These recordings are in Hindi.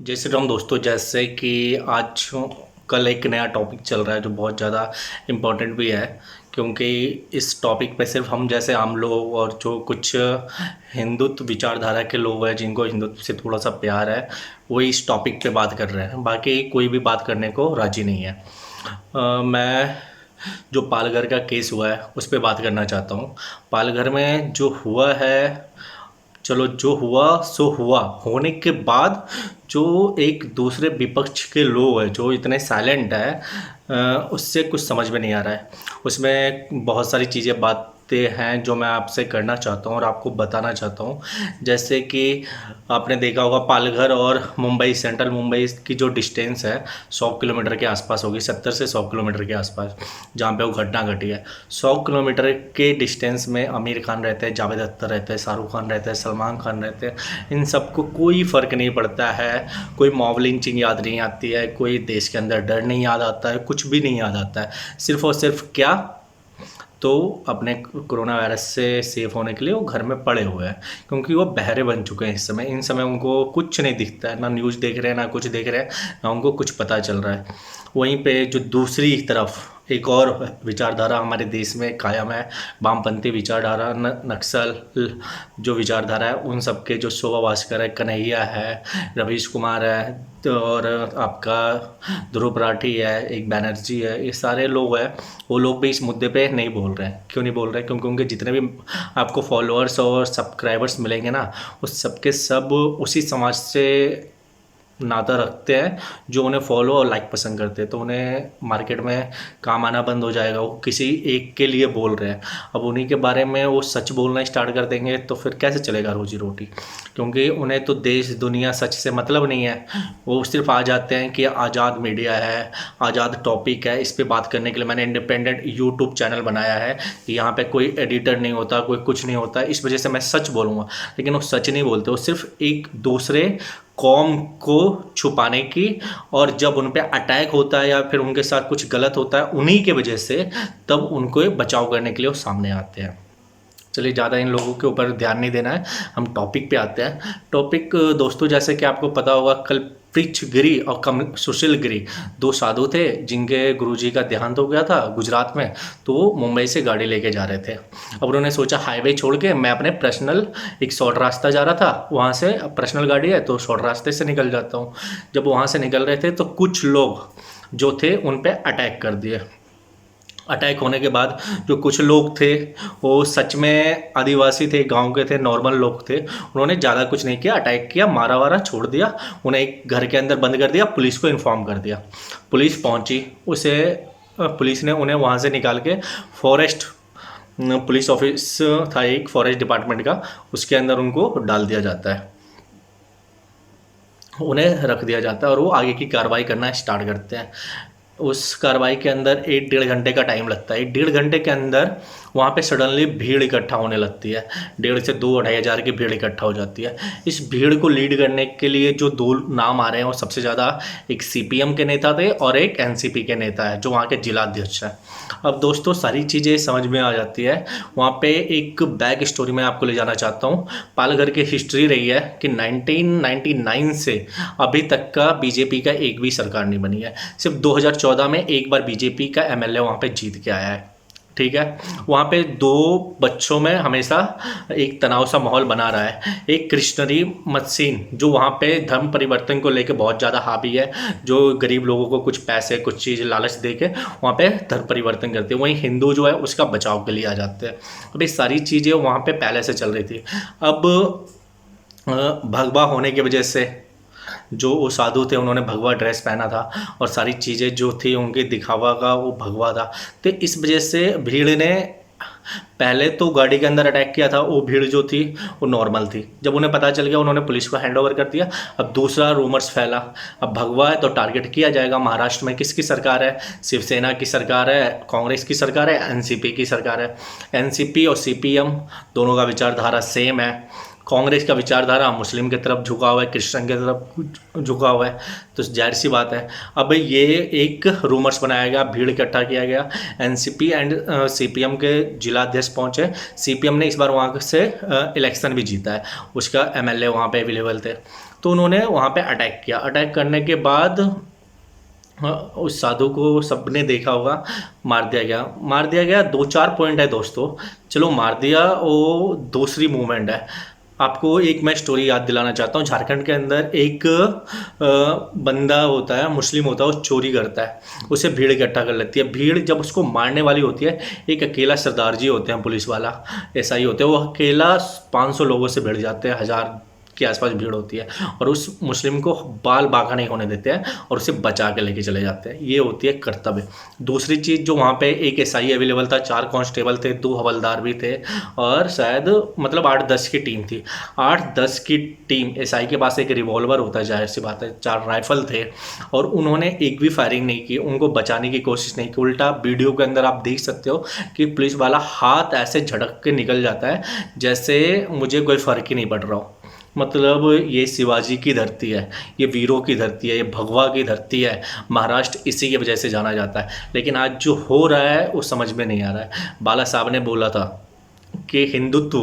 जय श्री राम दोस्तों। जैसे कि आज कल एक नया टॉपिक चल रहा है जो बहुत ज़्यादा इम्पोर्टेंट भी है, क्योंकि इस टॉपिक पे सिर्फ हम जैसे आम लोग और जो कुछ हिंदुत्व विचारधारा के लोग हैं जिनको हिंदुत्व से थोड़ा सा प्यार है वो इस टॉपिक पे बात कर रहे हैं। बाकी कोई भी बात करने को राज़ी नहीं है। मैं जो पालघर का केस हुआ है उस पे बात करना चाहता हूँ। पालघर में जो हुआ है, चलो जो हुआ सो हुआ। होने के बाद जो एक दूसरे विपक्ष के लोग हैं जो इतने साइलेंट हैं, उससे कुछ समझ में नहीं आ रहा है। उसमें बहुत सारी चीज़ें बातें हैं जो मैं आपसे करना चाहता हूँ और आपको बताना चाहता हूँ। जैसे कि आपने देखा होगा पालघर और मुंबई, सेंट्रल मुंबई की जो डिस्टेंस है 100 किलोमीटर के आसपास होगी, 70 से 100 किलोमीटर के आसपास जहाँ पे वो घटना घटी है। 100 किलोमीटर के डिस्टेंस में आमिर खान रहते हैं, जावेद अख्तर रहते हैं, शाहरुख खान रहते हैं, सलमान खान रहते हैं। इन सबको कोई फ़र्क नहीं पड़ता है, कोई मॉब लिंचिंग याद नहीं आती है, कोई देश के अंदर डर नहीं याद आता है, कुछ भी नहीं याद आता है। सिर्फ़ और सिर्फ क्या, तो अपने कोरोना वायरस से सेफ होने के लिए वो घर में पड़े हुए हैं, क्योंकि वो बहरे बन चुके हैं इस समय। इन समय उनको कुछ नहीं दिखता है, ना न्यूज़ देख रहे हैं, ना कुछ देख रहे हैं, ना उनको कुछ पता चल रहा है। वहीं पे जो दूसरी तरफ एक और विचारधारा हमारे देश में कायम है, वामपंथी विचारधारा, नक्सल जो विचारधारा है, उन सब के जो शोभा भास्कर है, कन्हैया है, रवीश कुमार है, तो और आपका ध्रुव राठी है, एक बैनर्जी है, ये सारे लोग हैं। वो लोग भी इस मुद्दे पे नहीं बोल रहे हैं। क्यों नहीं बोल रहे हैं? क्योंकि उनके जितने भी आपको फॉलोअर्स और सब्सक्राइबर्स मिलेंगे ना, उस सब के सब उसी समाज से नाता रखते हैं जो उन्हें फॉलो और लाइक पसंद करते हैं। तो उन्हें मार्केट में काम आना बंद हो जाएगा। वो किसी एक के लिए बोल रहे हैं, अब उन्हीं के बारे में वो सच बोलना स्टार्ट कर देंगे तो फिर कैसे चलेगा रोजी रोटी? क्योंकि उन्हें तो देश दुनिया सच से मतलब नहीं है। वो सिर्फ आ जाते हैं कि आज़ाद मीडिया है, आज़ाद टॉपिक है, इस पर बात करने के लिए मैंने इंडिपेंडेंट यूट्यूब चैनल बनाया है कि यहाँ पे कोई एडिटर नहीं होता, कोई कुछ नहीं होता, इस वजह से मैं सच बोलूँगा। लेकिन वो सच नहीं बोलते, वो सिर्फ एक दूसरे कौम को छुपाने की, और जब उन पे अटैक होता है या फिर उनके साथ कुछ गलत होता है उन्हीं के वजह से, तब उनको बचाव करने के लिए वो सामने आते हैं। चलिए, ज़्यादा इन लोगों के ऊपर ध्यान नहीं देना है, हम टॉपिक पे आते हैं। टॉपिक दोस्तों, जैसे कि आपको पता होगा कल पृछ गिरी और कम सुशील गिरी, दो साधु थे जिनके गुरुजी का देहांत हो गया था गुजरात में। तो वो मुंबई से गाड़ी लेके जा रहे थे। अब उन्होंने सोचा हाईवे छोड़ के मैं अपने पर्सनल एक शॉर्ट रास्ता जा रहा था, वहाँ से पर्सनल गाड़ी है तो शॉर्ट रास्ते से निकल जाता हूँ। जब वहाँ से निकल रहे थे तो कुछ लोग जो थे उन पर अटैक कर दिए। अटैक होने के बाद जो कुछ लोग थे वो सच में आदिवासी थे, गांव के थे, नॉर्मल लोग थे। उन्होंने ज़्यादा कुछ नहीं किया, अटैक किया, मारा वारा छोड़ दिया, उन्हें एक घर के अंदर बंद कर दिया, पुलिस को इन्फॉर्म कर दिया। पुलिस पहुंची, उसे पुलिस ने उन्हें वहाँ से निकाल के फॉरेस्ट पुलिस ऑफिस था एक फॉरेस्ट डिपार्टमेंट का, उसके अंदर उनको डाल दिया जाता है, उन्हें रख दिया जाता है और वो आगे की कार्रवाई करना स्टार्ट करते हैं। उस कार्रवाई के अंदर 1-1.5 घंटे का टाइम लगता है। 1-1.5 घंटे के अंदर वहाँ पे सडनली भीड़ इकट्ठा होने लगती है, 1,500 से 2-2,500 हज़ार की भीड़ इकट्ठा हो जाती है। इस भीड़ को लीड करने के लिए जो दो नाम आ रहे हैं वो सबसे ज़्यादा एक सीपीएम के नेता थे और एक एनसीपी के नेता है जो वहाँ के जिला अध्यक्ष हैं। अब दोस्तों सारी चीज़ें समझ में आ जाती है। वहाँ पे एक बैक स्टोरी में आपको ले जाना चाहता हूँ। पालघर की हिस्ट्री रही है कि 1999 से अभी तक का बीजेपी का एक भी सरकार नहीं बनी है। सिर्फ 2014 में एक बार बीजेपी का एमएलए वहाँ पे जीत के आया है। ठीक है, वहाँ पे दो बच्चों में हमेशा एक तनाव सा माहौल बना रहा है। एक कृष्णरी मत्सीन जो वहाँ पे धर्म परिवर्तन को लेके बहुत ज़्यादा हावी है, जो गरीब लोगों को कुछ पैसे कुछ चीज़ लालच दे के वहाँ पे धर्म परिवर्तन करते हैं। वहीं हिंदू जो है उसका बचाव के लिए आ जाते हैं। अब ये सारी चीज़ें वहाँ पे पहले से चल रही थी। अब भगवा होने की वजह से जो वो साधु थे उन्होंने भगवा ड्रेस पहना था और सारी चीज़ें जो थी उनके दिखावा का वो भगवा था। तो इस वजह से भीड़ ने पहले तो गाड़ी के अंदर अटैक किया था, वो भीड़ जो थी वो नॉर्मल थी। जब उन्हें पता चल गया उन्होंने पुलिस को हैंड ओवर कर दिया। अब दूसरा रूमर्स फैला, अब भगवा है तो टारगेट किया जाएगा। महाराष्ट्र में किसकी सरकार है? शिवसेना की सरकार है, कांग्रेस की सरकार है, एनसीपी की सरकार है। एनसीपी और सीपीएम दोनों का विचारधारा सेम है। कांग्रेस का विचारधारा मुस्लिम की तरफ झुका हुआ है, क्रिश्चियन की तरफ झुका हुआ है, तो जाहिर सी बात है। अब ये एक रूमर्स बनाया गया, भीड़ इकट्ठा किया गया। एनसीपी एंड सीपीएम के जिलाध्यक्ष पहुंचे। सीपीएम ने इस बार वहाँ से इलेक्शन भी जीता है, उसका एमएलए वहाँ पे अवेलेबल थे। तो उन्होंने वहाँ पे अटैक किया। अटैक करने के बाद उस साधु को सबने देखा होगा, मार दिया गया। मार दिया गया, दो चार पॉइंट है दोस्तों, चलो मार दिया, वो दूसरी मूवमेंट है। आपको एक मैं स्टोरी याद दिलाना चाहता हूँ। झारखंड के अंदर एक बंदा होता है, मुस्लिम होता है, वो चोरी करता है, उसे भीड़ इकट्ठा कर लेती है। भीड़ जब उसको मारने वाली होती है, एक अकेला सरदार जी होते हैं, पुलिस वाला एसआई होते हैं, वो अकेला 500 लोगों से भिड़ जाते हैं, 1000 के आसपास भीड़ होती है, और उस मुस्लिम को बाल बांका नहीं होने देते हैं और उसे बचा के लेके चले जाते हैं। ये होती है कर्तव्य। दूसरी चीज़, जो वहाँ पे एक एसआई अवेलेबल था, 4 कांस्टेबल थे, 2 हवलदार भी थे, और शायद मतलब 8-10 की टीम थी। 8-10 की टीम, एसआई के पास एक रिवॉल्वर होता है, जाहिर सी बात है, 4 राइफल थे, और उन्होंने एक भी फायरिंग नहीं की, उनको बचाने की कोशिश नहीं की। उल्टा वीडियो के अंदर आप देख सकते हो कि पुलिस वाला हाथ ऐसे झटक के निकल जाता है जैसे मुझे कोई फ़र्क ही नहीं पड़ रहा हो। मतलब ये शिवाजी की धरती है, ये वीरों की धरती है, ये भगवा की धरती है। महाराष्ट्र इसी की वजह से जाना जाता है। लेकिन आज जो हो रहा है वो समझ में नहीं आ रहा है। बाला साहब ने बोला था कि हिंदुत्व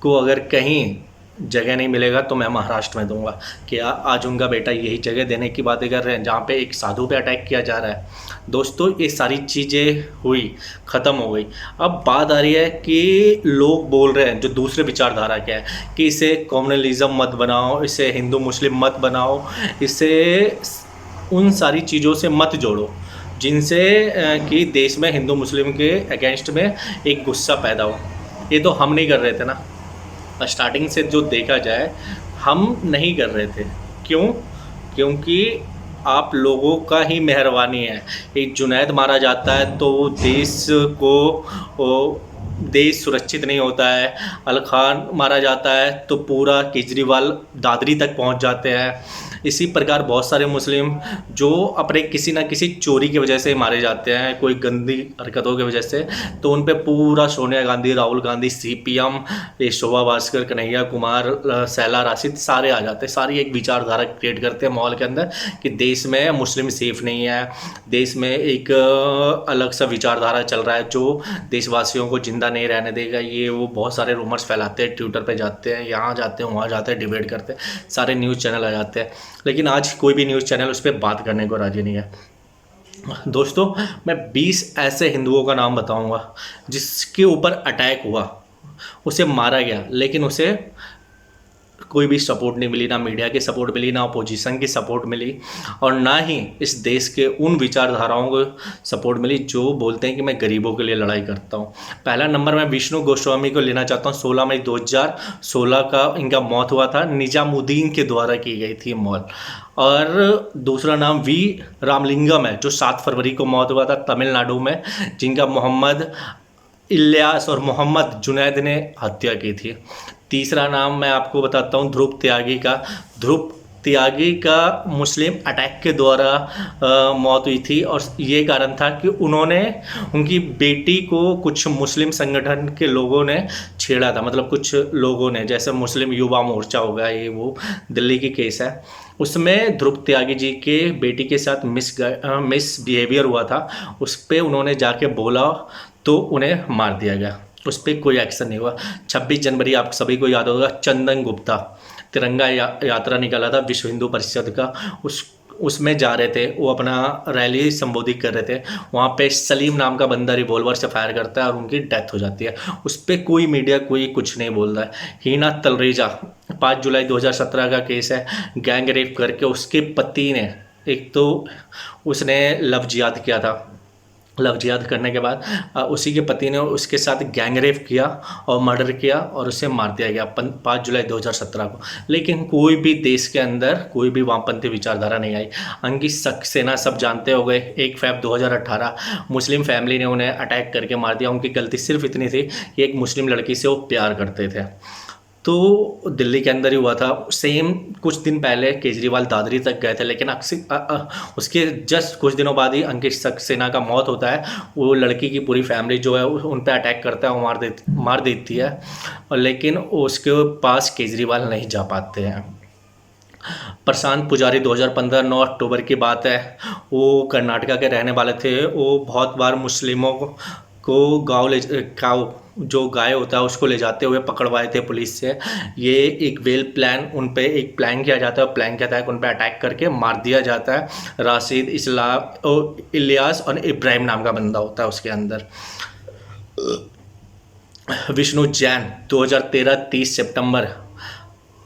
को अगर कहीं जगह नहीं मिलेगा तो मैं महाराष्ट्र में दूंगा। कि आज उनका बेटा यही जगह देने की बातें कर रहे हैं, जहाँ पे एक साधु पे अटैक किया जा रहा है। दोस्तों, ये सारी चीज़ें हुई, ख़त्म हो गई। अब बात आ रही है कि लोग बोल रहे हैं, जो दूसरे विचारधारा के हैं, कि इसे कम्युनलिज्म मत बनाओ, इसे हिंदू मुस्लिम मत बनाओ, इसे उन सारी चीज़ों से मत जोड़ो जिनसे कि देश में हिंदू मुस्लिम के अगेंस्ट में एक गुस्सा पैदा हो। ये तो हम नहीं कर रहे थे ना, स्टार्टिंग से जो देखा जाए हम नहीं कर रहे थे। क्यों? क्योंकि आप लोगों का ही मेहरबानी है। एक जुनैद मारा जाता है तो देश को देश सुरक्षित नहीं होता है। अल खान मारा जाता है तो पूरा केजरीवाल दादरी तक पहुंच जाते हैं। इसी प्रकार बहुत सारे मुस्लिम जो अपने किसी ना किसी चोरी की वजह से मारे जाते हैं, कोई गंदी हरकतों की वजह से, तो उन पे पूरा सोनिया गांधी, राहुल गांधी, सीपीएम, ये शोभा भास्कर, कन्हैया कुमार, शैला राशिद, सारे आ जाते हैं। सारी एक विचारधारा क्रिएट करते हैं माहौल के अंदर कि देश में मुस्लिम सेफ नहीं है, देश में एक अलग सा विचारधारा चल रहा है जो देशवासियों को जिंदा नहीं रहने देगा। ये वो बहुत सारे रूमर्स फैलाते हैं, ट्विटर पे जाते हैं, यहाँ जाते हैं, वहाँ जाते हैं, डिबेट करते हैं, सारे न्यूज़ चैनल आ जाते हैं। लेकिन आज कोई भी न्यूज़ चैनल उस पर बात करने को राजी नहीं है। दोस्तों, मैं 20 ऐसे हिंदुओं का नाम बताऊंगा जिसके ऊपर अटैक हुआ, उसे मारा गया, लेकिन उसे कोई भी सपोर्ट नहीं मिली, ना मीडिया की सपोर्ट मिली, ना अपोजिशन की सपोर्ट मिली, और ना ही इस देश के उन विचारधाराओं को सपोर्ट मिली जो बोलते हैं कि मैं गरीबों के लिए लड़ाई करता हूँ। पहला नंबर मैं विष्णु गोस्वामी को लेना चाहता हूँ। 16 मई 2016 का इनका मौत हुआ था, निजामुद्दीन के द्वारा की गई थी मौत। और दूसरा नाम वी रामलिंगम है, जो 7 फरवरी को मौत हुआ था तमिलनाडु में, जिनका मोहम्मद इलियास और मोहम्मद जुनैद ने हत्या की थी। तीसरा नाम मैं आपको बताता हूँ ध्रुव त्यागी का। ध्रुव त्यागी का मुस्लिम अटैक के द्वारा मौत हुई थी, और ये कारण था कि उन्होंने उनकी बेटी को कुछ मुस्लिम संगठन के लोगों ने छेड़ा था। मतलब कुछ लोगों ने, जैसे मुस्लिम युवा मोर्चा हो गया, ये वो दिल्ली की केस है, उसमें ध्रुव त्यागी जी के बेटी के साथ मिसबिहेवियर हुआ था। उस पर उन्होंने जाके बोला तो उन्हें मार दिया गया। उस पर कोई एक्शन नहीं हुआ। 26 जनवरी आप सभी को याद होगा, चंदन गुप्ता तिरंगा यात्रा निकाला था विश्व हिंदू परिषद का। उसमें जा रहे थे, वो अपना रैली संबोधित कर रहे थे, वहाँ पे सलीम नाम का बंदा रिवॉल्वर से फायर करता है और उनकी डेथ हो जाती है। उस पर कोई मीडिया कोई कुछ नहीं बोल रहा है। हीना तलरेजा, 5 जुलाई 2017 का केस है, गैंग रेप करके उसके पति ने, एक तो उसने लव जिहाद किया था, लव जिहाद करने के बाद उसी के पति ने उसके साथ गैंग रेप किया और मर्डर किया और उसे मार दिया गया 5 जुलाई 2017 को। लेकिन कोई भी देश के अंदर कोई भी वामपंथी विचारधारा नहीं आई। अंकित सक्सेना सब जानते हो गए, 1 फरवरी 2018 मुस्लिम फैमिली ने उन्हें अटैक करके मार दिया। उनकी गलती सिर्फ इतनी थी कि एक मुस्लिम लड़की से वो प्यार करते थे। तो दिल्ली के अंदर ही हुआ था। सेम कुछ दिन पहले केजरीवाल दादरी तक गए थे, लेकिन उसके जस्ट कुछ दिनों बाद ही अंकित सक्सेना का मौत होता है। वो लड़की की पूरी फैमिली जो है उन पर अटैक करता है, वो मार देती है, और लेकिन उसके पास केजरीवाल नहीं जा पाते हैं। प्रशांत पुजारी 2015 9 अक्टूबर की बात है, वो कर्नाटका के रहने वाले थे। वो बहुत बार मुस्लिमों को काऊ जो गाय होता है उसको ले जाते हुए पकड़वाए थे पुलिस से। ये एक वेल प्लान उन पे एक प्लान किया जाता है और प्लान के तहत उन पे अटैक करके मार दिया जाता है। राशिद, इस्लाम और इलियास और इब्राहिम नाम का बंदा होता है उसके अंदर। विष्णु जैन 2013 30 सितंबर,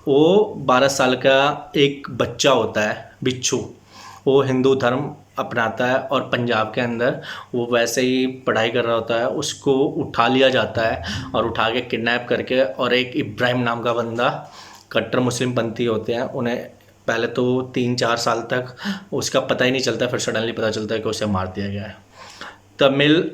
वो 12 साल का एक बच्चा होता है बिच्छू, वो हिंदू धर्म अपनाता है और पंजाब के अंदर वो वैसे ही पढ़ाई कर रहा होता है, उसको उठा लिया जाता है और उठा के किडनैप करके, और एक इब्राहिम नाम का बंदा, कट्टर मुस्लिम पंथी होते हैं, उन्हें पहले तो 3-4 साल तक उसका पता ही नहीं चलता, फिर सडनली पता चलता है कि उसे मार दिया गया है। तमिल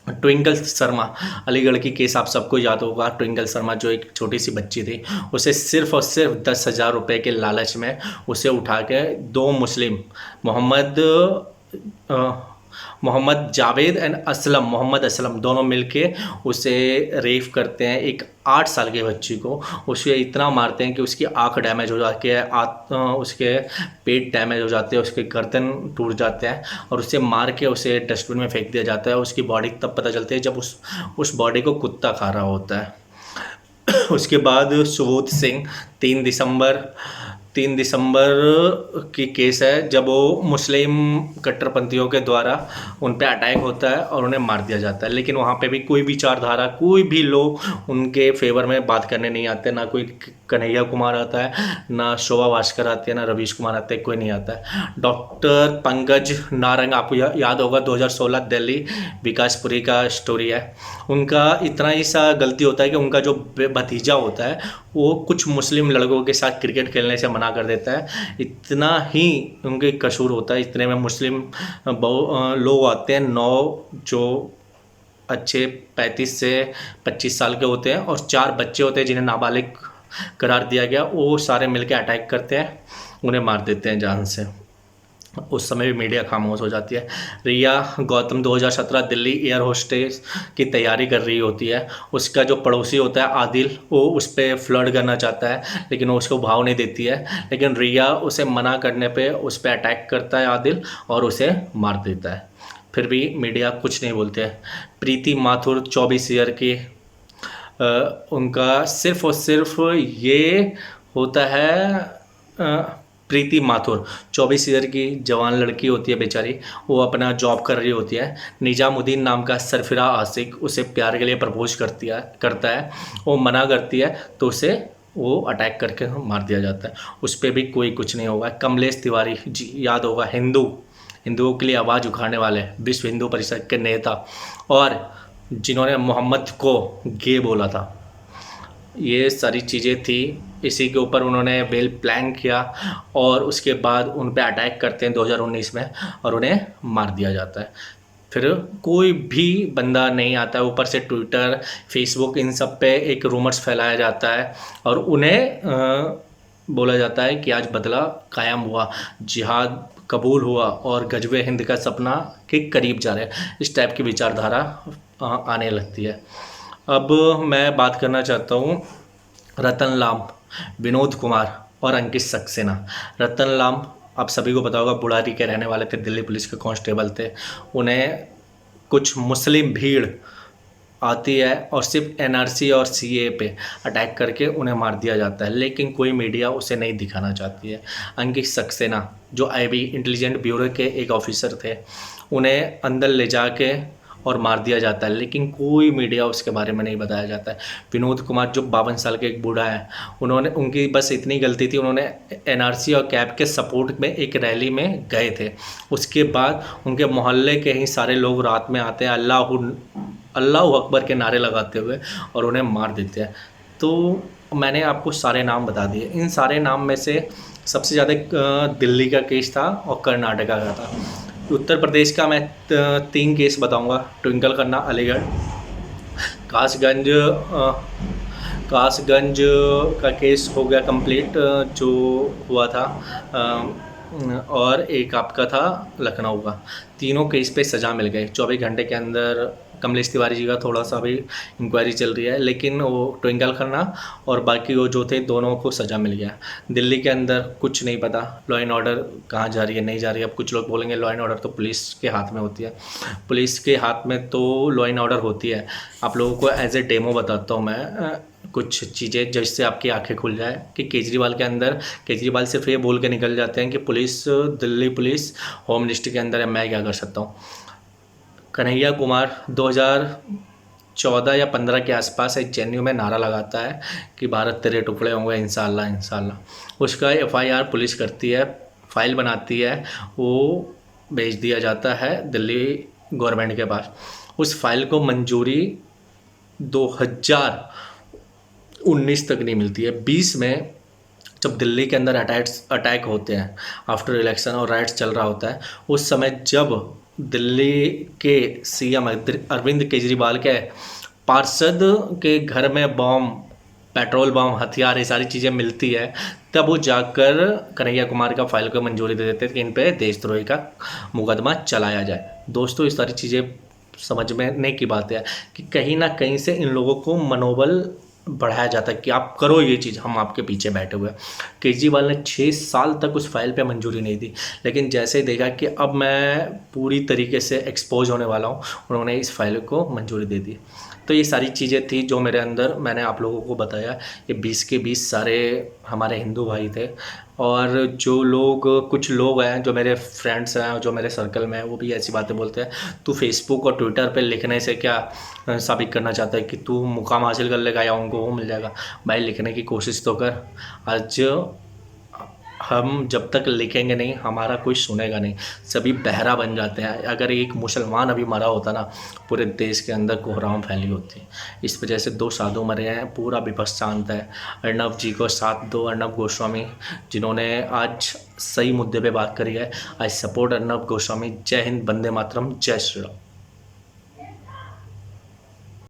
ट्विंकल शर्मा, अलीगढ़ की केस आप सबको याद होगा। ट्विंकल शर्मा जो एक छोटी सी बच्ची थी, उसे सिर्फ और सिर्फ 10,000 रुपये के लालच में उसे उठा के दो मुस्लिम मोहम्मद जावेद एंड मोहम्मद असलम दोनों मिलके उसे रेप करते हैं, एक 8 साल के बच्ची को। उसे इतना मारते हैं कि उसकी आँख डैमेज हो जाती है, उसके पेट डैमेज हो जाते हैं, उसके गर्दन टूट जाते हैं, और उसे मार के उसे डस्टबिन में फेंक दिया जाता है। उसकी बॉडी तब पता चलती है जब उस बॉडी को कुत्ता खा रहा होता है। उसके बाद सुबोध सिंह 3 दिसंबर की केस है, जब वो मुस्लिम कट्टरपंथियों के द्वारा उन पे अटैक होता है और उन्हें मार दिया जाता है। लेकिन वहाँ पे भी कोई विचारधारा, कोई भी लोग उनके फेवर में बात करने नहीं आते, ना कोई कन्हैया कुमार आता है, ना शोभा भास्कर आती है, ना रवीश कुमार आते हैं, कोई नहीं आता है। डॉक्टर पंकज नारंग, आपको याद होगा 2016 दिल्ली विकासपुरी का स्टोरी है। उनका इतना ही सा गलती होता है कि उनका जो भतीजा होता है वो कुछ मुस्लिम लड़कों के साथ क्रिकेट खेलने से मना कर देता है, इतना ही उनके कसूर होता है। इतने में मुस्लिम लोग आते हैं 9 जो अच्छे 35 से 25 साल के होते हैं, और 4 बच्चे होते हैं जिन्हें नाबालिग करार दिया गया। वो सारे मिलकर अटैक करते हैं, उन्हें मार देते हैं जान से। उस समय भी मीडिया खामोश हो जाती है। रिया गौतम 2017 दिल्ली एयर होस्टेस की तैयारी कर रही होती है। उसका जो पड़ोसी होता है आदिल, वो उस पर फ्लर्ट करना चाहता है, लेकिन वो उसको भाव नहीं देती है। लेकिन रिया उसे मना करने पे उस पर अटैक करता है आदिल और उसे मार देता है। फिर भी मीडिया कुछ नहीं बोलते है। प्रीति माथुर 24 ईयर की, उनका सिर्फ और सिर्फ ये होता है। प्रीति माथुर 24 ईयर की जवान लड़की होती है बेचारी, वो अपना जॉब कर रही होती है। निजामुद्दीन नाम का सरफिरा आशिक उसे प्यार के लिए प्रपोज करता है, वो मना करती है तो उसे वो अटैक करके मार दिया जाता है। उस पर भी कोई कुछ नहीं होगा। कमलेश तिवारी जी याद होगा, हिंदुओं के लिए आवाज़ उठाने वाले, विश्व हिंदू परिषद के नेता, और जिन्होंने मोहम्मद को गे बोला था। ये सारी चीज़ें थी, इसी के ऊपर उन्होंने वेल प्लान किया और उसके बाद उन पे अटैक करते हैं 2019 में और उन्हें मार दिया जाता है। फिर कोई भी बंदा नहीं आता है, ऊपर से ट्विटर, फेसबुक, इन सब पे एक रूमर्स फैलाया जाता है और उन्हें बोला जाता है कि आज बदला कायम हुआ, जिहाद कबूल हुआ और गजबे हिंद का सपना के करीब जा रहे हैं। इस टाइप की विचारधारा आने लगती है। अब मैं बात करना चाहता हूँ रतन लाम, विनोद कुमार और अंकित सक्सेना। रतन लाम आप सभी को पता होगा, बुढ़ारी के रहने वाले थे, दिल्ली पुलिस के कांस्टेबल थे। उन्हें कुछ मुस्लिम भीड़ आती है और सिर्फ एनआरसी और सीए पे अटैक करके उन्हें मार दिया जाता है, लेकिन कोई मीडिया उसे नहीं दिखाना चाहती है। अंकित सक्सेना जो आईबी इंटेलिजेंट ब्यूरो के एक ऑफिसर थे, उन्हें अंदर ले जाके और मार दिया जाता है, लेकिन कोई मीडिया उसके बारे में नहीं बताया जाता है। विनोद कुमार जो 52 साल के एक बूढ़ा है, उनकी बस इतनी गलती थी, उन्होंने एनआरसी और कैब के सपोर्ट में एक रैली में गए थे। उसके बाद उनके मोहल्ले के ही सारे लोग रात में आते हैं अल्लाह अकबर के नारे लगाते हुए और उन्हें मार देते हैं। तो मैंने आपको सारे नाम बता दिए। इन सारे नाम में से सबसे ज़्यादा दिल्ली का केस था और कर्नाटका का था। उत्तर प्रदेश का मैं 3 केस बताऊंगा। ट्विंकल खन्ना अलीगढ़, कासगंज का केस हो गया कंप्लीट जो हुआ था, और एक आपका था लखनऊ का। तीनों केस पे सज़ा मिल गई, 24 घंटे के अंदर कमलेश तिवारी जी का थोड़ा सा अभी इंक्वायरी चल रही है, लेकिन वो ट्विंकल खन्ना और बाकी वो जो थे दोनों को सज़ा मिल गया। दिल्ली के अंदर कुछ नहीं पता लॉ एंड ऑर्डर कहाँ जा रही है नहीं जा रही है। अब कुछ लोग बोलेंगे लॉ एंड ऑर्डर तो पुलिस के हाथ में होती है, पुलिस के हाथ में तो लॉ एंड ऑर्डर होती है। आप लोगों को एज ए डेमो बताता हूँ मैं कुछ चीज़ें जिससे आपकी आंखें खुल जाए कि केजरीवाल के अंदर, केजरीवाल सिर्फ ये बोल के निकल जाते हैं कि police, Delhi police home ministry के अंदर है, मैं क्या कर सकता हूँ। कन्हैया कुमार 2014 या 15 के आसपास एक जेएनयू में नारा लगाता है कि भारत तेरे टुकड़े होंगे इंशाल्लाह इंशाल्लाह। उसका एफआईआर पुलिस करती है, फाइल बनाती है, वो भेज दिया जाता है दिल्ली गवर्नमेंट के पास। उस फाइल को मंजूरी 2019 तक नहीं मिलती है। 20 में जब दिल्ली के अंदर अटैक होते हैं आफ्टर इलेक्शन और राइट्स चल रहा होता है, उस समय जब दिल्ली के सीएम अरविंद केजरीवाल के पार्षद के घर में बम, पेट्रोल बम, हथियार, ये सारी चीज़ें मिलती है, तब वो जाकर कन्हैया कुमार का फाइल को मंजूरी दे देते हैं कि इन पे देशद्रोही का मुकदमा चलाया जाए। दोस्तों इस सारी चीज़ें समझने की बात है कि कहीं ना कहीं से इन लोगों को मनोबल बढ़ाया जाता है कि आप करो ये चीज़, हम आपके पीछे बैठे हुए हैं। केजरीवाल ने 6 साल तक उस फाइल पे मंजूरी नहीं दी, लेकिन जैसे ही देखा कि अब मैं पूरी तरीके से एक्सपोज होने वाला हूँ, उन्होंने इस फाइल को मंजूरी दे दी। तो ये सारी चीज़ें थी जो मेरे अंदर, मैंने आप लोगों को बताया। ये 20 के 20 सारे हमारे हिंदू भाई थे, और जो लोग, कुछ लोग हैं जो मेरे फ्रेंड्स हैं, जो मेरे सर्कल में हैं, वो भी ऐसी बातें बोलते हैं, तू फेसबुक और ट्विटर पे लिखने से क्या साबित करना चाहता है कि तू मुकाम हासिल कर लेगा या उनको वो मिल जाएगा। भाई लिखने की कोशिश तो कर। आज हम जब तक लिखेंगे नहीं, हमारा कोई सुनेगा नहीं, सभी बहरा बन जाते हैं। अगर एक मुसलमान अभी मरा होता ना, पूरे देश के अंदर कोहराम फैली होती। इस वजह से 2 साधु मरे हैं, पूरा विपक्ष शांत है। अर्नब जी को साथ दो, अर्नब गोस्वामी जिन्होंने आज सही मुद्दे पे बात करी है। I support Arnab Goswami. जय हिंद, वंदे मातरम, जय श्री राम।